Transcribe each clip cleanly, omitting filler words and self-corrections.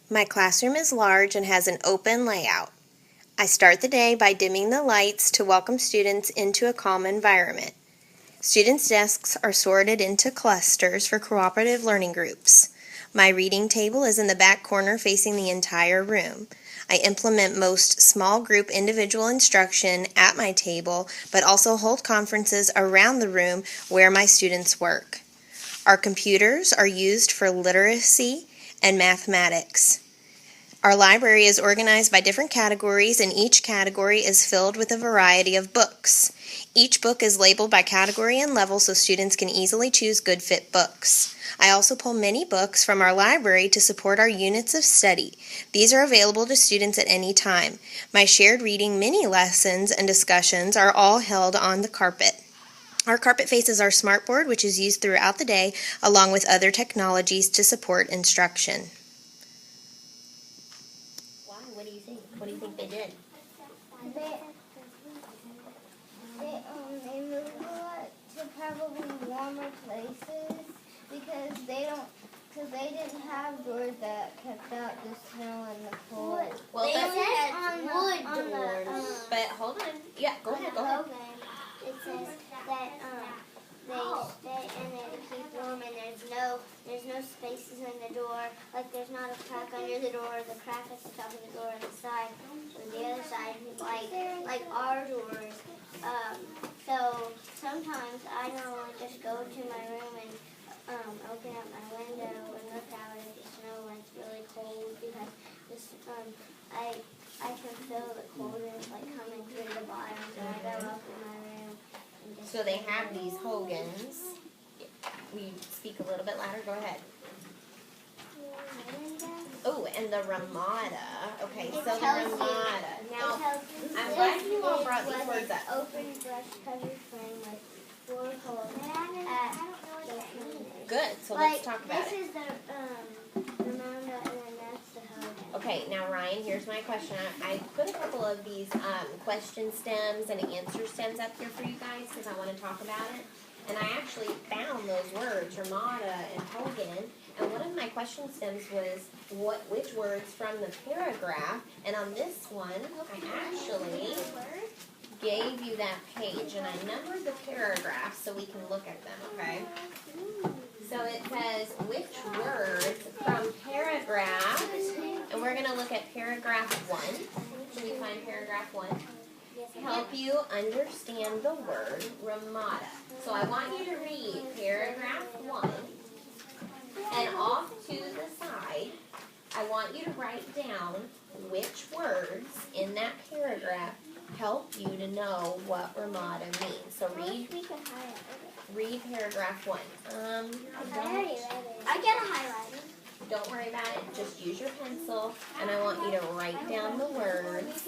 My classroom is large and has an open layout. I start the day by dimming the lights to welcome students into a calm environment. Students' desks are sorted into clusters for cooperative learning groups. My reading table is in the back corner facing the entire room. I implement most small group individual instruction at my table, but also hold conferences around the room where my students work. Our computers are used for literacy and mathematics. Our library is organized by different categories, and each category is filled with a variety of books. Each book is labeled by category and level so students can easily choose good fit books. I also pull many books from our library to support our units of study. These are available to students at any time. My shared reading mini lessons and discussions are all held on the carpet. Our carpet faces our smartboard, which is used throughout the day, along with other technologies to support instruction. Why? What do you think? What do you think they did? They moved a lot to probably warmer places because they didn't have doors that kept out the snow and the cold. Well, They but, only had wood doors. But hold on. Yeah, go ahead. It says that they stay in there to keep warm, and there's no spaces in the door. Like there's not a crack under the door. The crack is the top of the door on the side, or the other side, like our doors. So sometimes I normally just go to my room and open up my window and look out at the snow when it's really cold because I can feel the coldness coming through the bottom. So I go up in my room. So they have these Hogans. Will you speak a little bit louder? Go ahead. Oh, and the Ramada. Okay, so the Ramada. Now, I'm glad you all brought these words up. Open brush covered frame with 4 holes at the frame. Good. So let's talk about This it. is the Ramada, and then that's the Hogan. Okay, now Ryan, here's my question. I put a couple of these question stems and answer stems up here for you guys because I want to talk about it. And I actually found those words, Ramada and Hogan. And one of my question stems was which words from the paragraph. And on this one, I actually gave you that page and I numbered the paragraphs so we can look at them, okay? So it says which words from paragraph, and we're going to look at paragraph 1. Can you find paragraph 1? Help you understand the word Ramada. So I want you to read paragraph 1, and off to the side, I want you to write down which words in that paragraph help you to know what Ramada means. So read paragraph 1. I get a highlighter. Don't worry about it. Just use your pencil, and I want you to write down the words.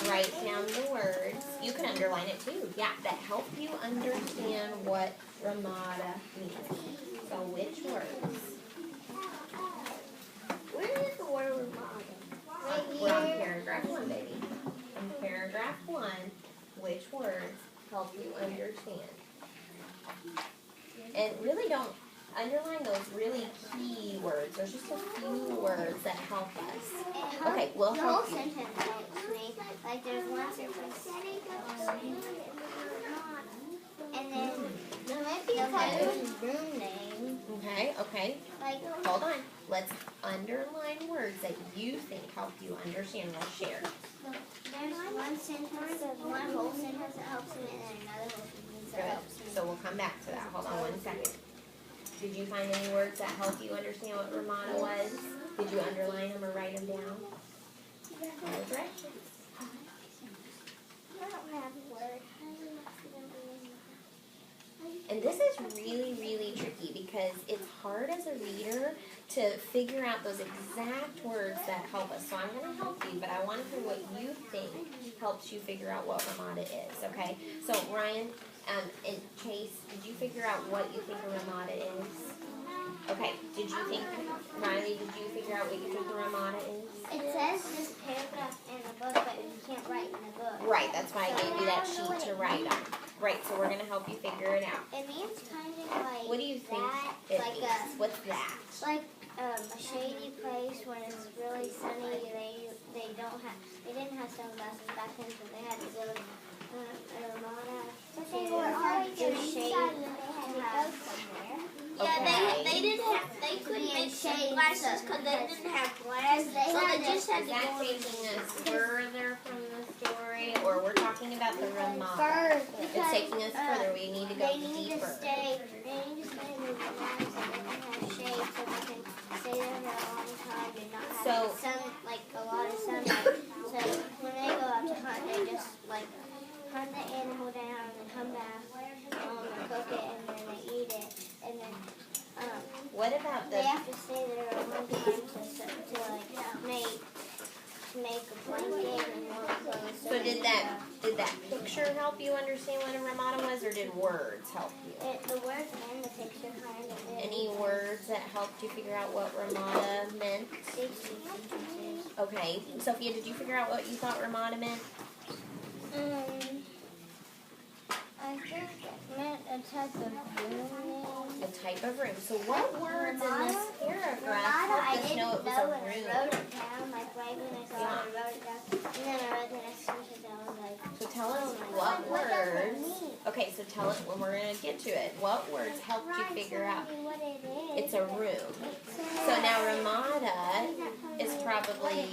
Write down the words. You can underline it too. Yeah, that help you understand what Ramada means. So which words? Where is the word Ramada? We're on paragraph 1, baby. In paragraph 1, which words help you understand? And really don't underline those really key words. There's just a few words that help us. Okay, we'll The whole help you. sentence helps me. Like there's one sentence, and then there might be a couple room name. Okay. Like Hold on. Let's underline words that you think help you understand. We'll share. there's one sentence, one whole sentence that helps me, and then another whole sentence that Good. helps me. So we'll come back to that. Hold on 1 second. Did you find any words that help you understand what Ramada was? Did you underline them or write them down? Follow directions. I don't have a word. And this is really, really tricky because it's hard as a reader to figure out those exact words that help us. So I'm going to help you, but I want to hear what you think helps you figure out what Ramada is, okay? So Ryan and Chase, did you figure out what you think a Ramada is? Okay, did you think, Riley, did you figure out what you think a Ramada is? It says this paragraph in the book, but you can't write in the book. Right, that's why I gave you that sheet to write on. Right, so we're going to help you figure it out. It means kind of like What do you think that, it like means? What's that? like a shady place where there's sunny, they didn't have sunglasses back then, so they had to go to a Ramada. But they were always inside and they had to go somewhere. Okay. They couldn't make sunglasses because they didn't have glass, so they just had Is to that go. taking us further from the story, or we're talking about the Ramada? First, It's because taking us further. We need to go they need deeper. to stay in the Ramada so they can have shade, so they can stay there for a long time and not have sun, like a lot of sunlight. So when they go out to hunt, they just like hunt the animal down and come back and cook it and then they eat it and then What about they the? have to stay there a long time to like make a blanket and warm clothes. So did that picture help you understand what a Ramada was, or did words help you? The words and the picture kind of did. Any words that helped you figure out what Ramada meant? Okay, Sophia, did you figure out what you thought Ramada meant? I think it meant a type of room. A type of room. So what words in this paragraph Ramada, helped I us didn't know it was know a when I room? wrote it down. Like right when I saw it, I wrote it down. And then I wrote the next sentence and I was like, So tell us oh what my God, does it words. mean? Okay, so tell us when we're gonna get to it. What words helped you figure out What it is. it's a room? So now Ramada is probably,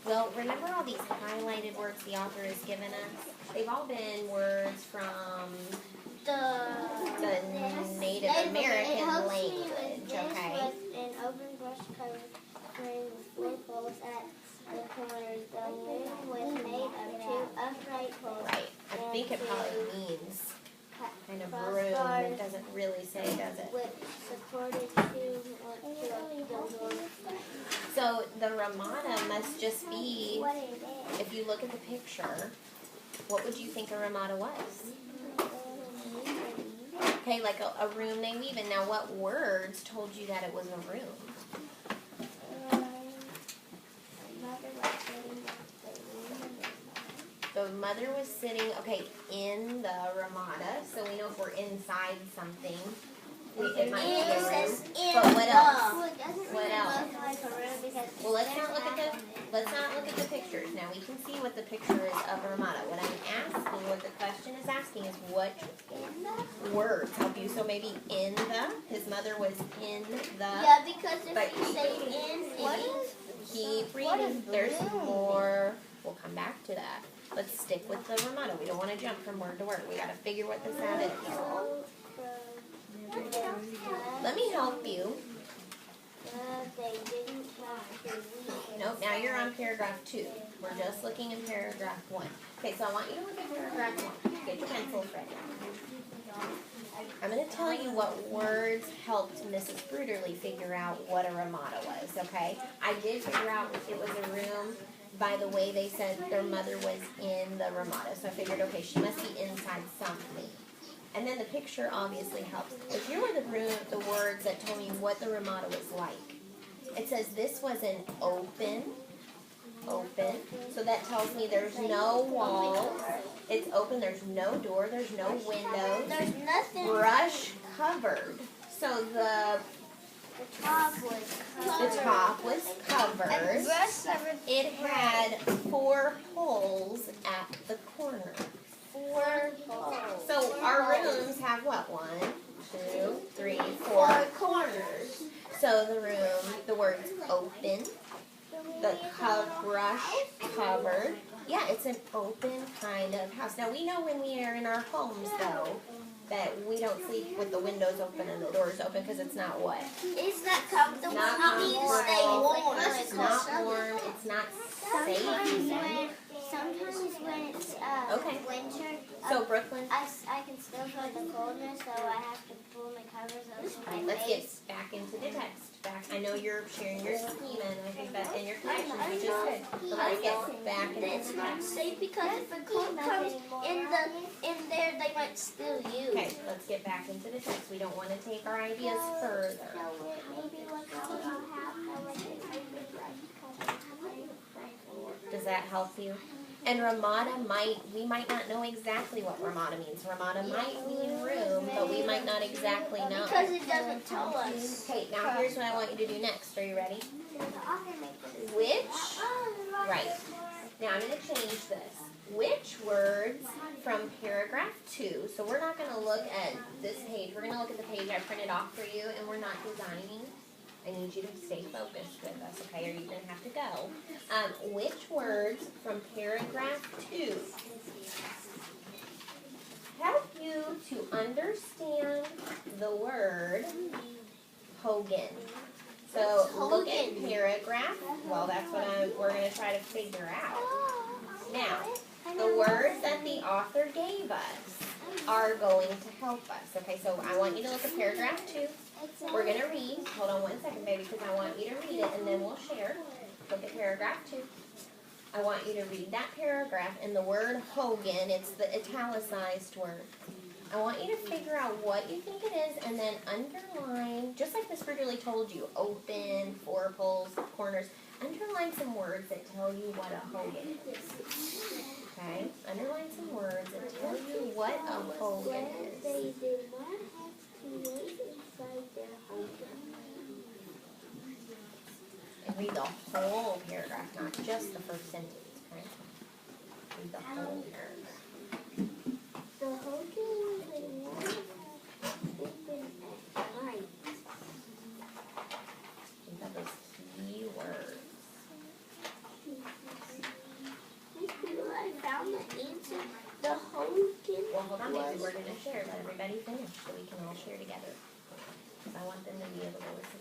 well, remember all these highlighted words the author has given us? They've all been words from the Native American language, okay? With an open brush covering with 4 poles at the corners. The loom was made of 2 upright poles. Right. I think it probably means kind of room. It doesn't really say, does it? With supported 2 door. So the Ramada must just be, What it is. if you look at the picture, what would you think a Ramada was? Okay, like a room they weave in. Now, what words told you that it was a room? The mother was sitting, okay, in the Ramada, so we know if we're inside something, it might be a room. But what else? What else? Well, let's not look at the pictures. Now we can see what the picture is of a Ramada. What the question is asking is what words help you. So maybe in the, his mother was in the. Yeah, because But if you say in, it means keep reading. There's more. We'll come back to that. Let's stick with the Ramada. We don't want to jump from word to word. We got to figure what this out is. Let me help you. Nope, now you're on paragraph 2. We're just looking in paragraph 1. Okay, so I want you to look at paragraph 1. Get your pencils ready. I'm going to tell you what words helped Mrs. Bruderly figure out what a Ramada was, okay? I did figure out it was a room by the way they said their mother was in the Ramada. So I figured, okay, she must be inside something. And then the picture obviously helps. But here were the words that told me what the Ramada was like. It says this was an open. So that tells me there's no walls. It's open. There's no door. There's no windows. there's nothing. Brush covered. So the top was covered. It had 4 holes at the corner. 4 holes. So our rooms have what? 1, 2, 3, 4 corners. So the words open, the brush covered. Yeah, it's an open kind of house. Now we know when we are in our homes though, that we don't sleep with the windows open and the doors open because it's not what? It's not comfortable. Not You need to stay warm. It's not warm. It's not safe. Sometimes when it's Okay. winter, So Brooklyn, I can still feel the coldness, so I have to pull my covers over my let's get face. back into the text. I know you're sharing your schema and I think that in your connections you just said. But let's get back into It's the not text. safe because if a cold comes in there, they might steal you. Okay, let's get back into the text. We don't want to take our ideas further. Does that help you? And Ramada we might not know exactly what Ramada means. Ramada might mean room, but we might not exactly know. Because it doesn't tell us. Okay, now here's what I want you to do next. Are you ready? Which paragraph 2, so we're not going to look at this page. We're going to look at the page I printed off for you, and we're not designing. I need you to stay focused with us, okay, or you're going to have to go. Which words from paragraph 2 help you to understand the word Hogan? So look at paragraph. Well, that's what we're going to try to figure out. Now, the words that the author gave us are going to help us. Okay, so I want you to look at paragraph 2. We're going to read. Hold on one second, baby, because I want you to read it, and then we'll share. Look at paragraph 2. I want you to read that paragraph, and the word Hogan, it's the italicized word. I want you to figure out what you think it is, and then underline, just like Miss Briggerly told you, open, four poles, corners. Underline some words that tell you what a Hogan is. Okay? Underline some words that tell you what a Hogan is. They did not have to wait inside their Hogan. And read the whole paragraph, not just the first sentence, okay? Read the whole paragraph. The Hogan was a warm open at night. Think of those key words. I found the answer. The Hogan Well, hold on, baby. was... We're going to share. Let everybody finish so we can all share together. Because I want them to be able to listen.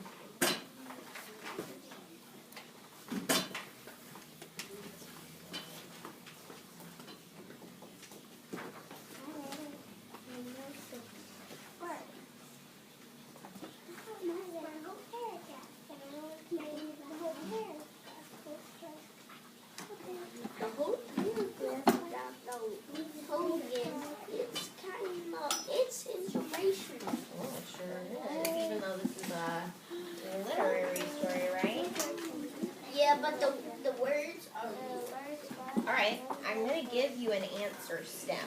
The whole paragraph about the Hogan, it's kind of, it's informational. Oh, it sure is. Even though this is a literary story, right? Yeah, but the words are... All right. I'm going to give you an answer stem,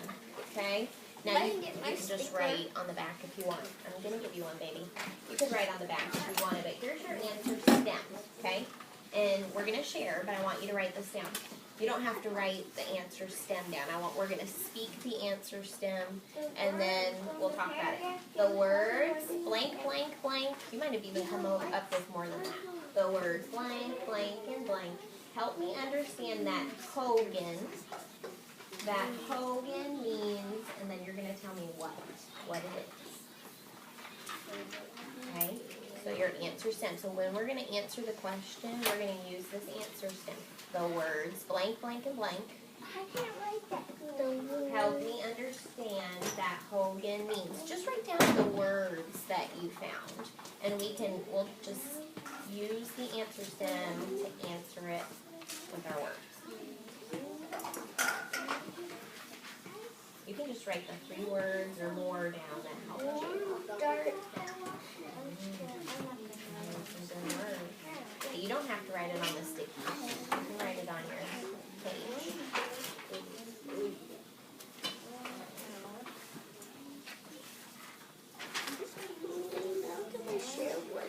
okay? Now, I you can get my can just sticker. write on the back if you want. I'm going to give you one, baby. You can write on the back if you want it, but here's your answer stem, okay? And we're going to share, but I want you to write this down. You don't have to write the answer stem down. We're going to speak the answer stem, and then we'll talk about it. The words blank, blank, blank. You might have even come up with more than that. The words blank, blank, and blank. Help me understand that Hogan. That Hogan means, and then you're going to tell me what it is. Okay? So your answer stem. So when we're going to answer the question, we're going to use this answer stem. The words blank, blank, and blank. I can't write that. The words. Help me understand that Hogan means. Just write down the words that you found, and we'll just use the answer stem to answer it with our words. You can just write the 3 words or more down that helps you. Dart. But you don't have to write it on the sticky. You can write it on your page. How can I share what?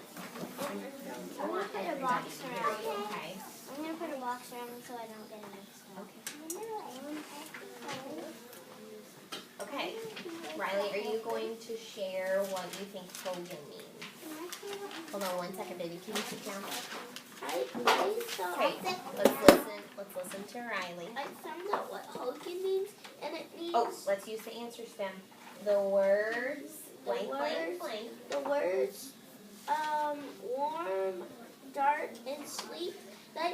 I want put a everybody box to hear around you, it. okay? I'm going to put a box around it so I don't get it mixed up. Okay. Okay. Riley, are you going to share what you think Hogan means? Hold on one second, baby. Can you sit down? I thought Okay. that Let's listen to Riley. I found out what Hogan means, and it means Oh, let's use the answer stem. The words blank, blank, words. blank. The words warm, dark, and sleep.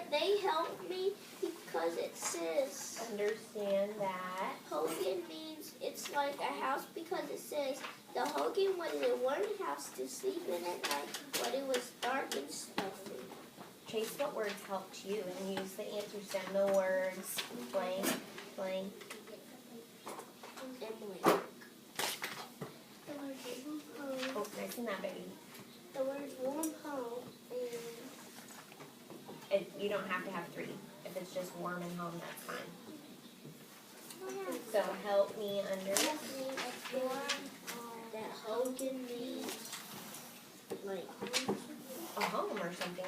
They help me because it says Understand that. Hogan means it's like a house because it says the Hogan was a warm house to sleep in at night, but it was dark and stuffy. Trace what words helped you and use the answer stem. The words blank, blank. And blank. The words warm home. Oh, nice and that, baby. The words warm home and You don't have to have 3. If it's just warm and home, that's fine. So help me understand. that Hogan means like A home or something